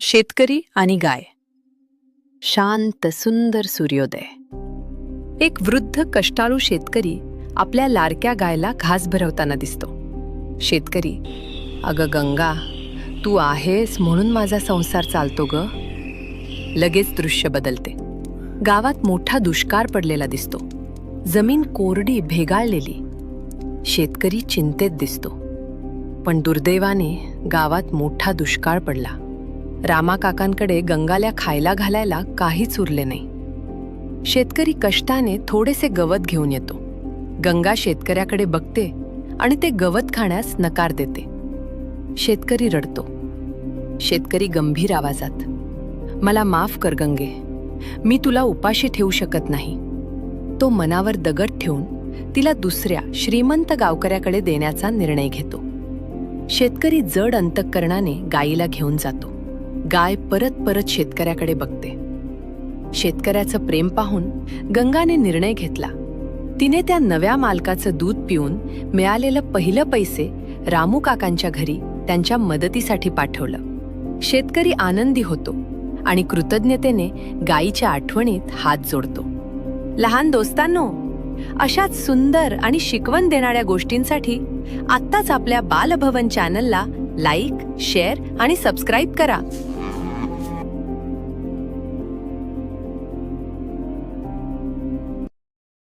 शेतकरी आणि गाय. शांत सुंदर सूर्योदय. एक वृद्ध कष्टाळू शेतकरी आपल्या लाडक्या गायला घास भरवताना दिसतो. शेतकरी, अगं गंगा, तू आहेस म्हणून माझा संसार चालतो ग. लगेच दृश्य बदलते. गावात मोठा दुष्काळ पडलेला दिसतो. जमीन कोरडी भेगाळलेली. शेतकरी चिंतेत दिसतो. पण दुर्दैवाने गावात मोठा दुष्काळ पडला. रामा काकांकडे गंगाला खायला घालायला काहीच उरले नाही. शेतकरी कष्टाने थोडेसे गवत घेऊन येतो. गंगा शेतकऱ्याकडे बघते आणि ते गवत खाण्यास नकार देते. शेतकरी रडतो. शेतकरी गंभीर आवाजात, मला माफ कर गंगे, मी तुला उपाशी ठेवू शकत नाही. तो मनावर दगड ठेवून तिला दुसऱ्या श्रीमंत गावकऱ्याकडे देण्याचा निर्णय घेतो. शेतकरी जड अंतःकरणाने गायीला घेऊन जातो. गाय परत परत शेतकऱ्याकडे बघते. शेतकऱ्याचं प्रेम पाहून गंगाने निर्णय घेतला. तिने त्या नव्या मालकाचं दूध पिऊन मिळालेलं पहिलं पैसे रामू काकांच्या घरी त्यांच्या मदतीसाठी पाठवलं. शेतकरी आनंदी होतो आणि कृतज्ञतेने गायीच्या आठवणीत हात जोडतो. लहान दोस्तांनो, अशाच सुंदर आणि शिकवण देणाऱ्या गोष्टींसाठी आत्ताच आपल्या बालभवन चॅनलला लाईक, शेअर आणि सबस्क्राईब करा.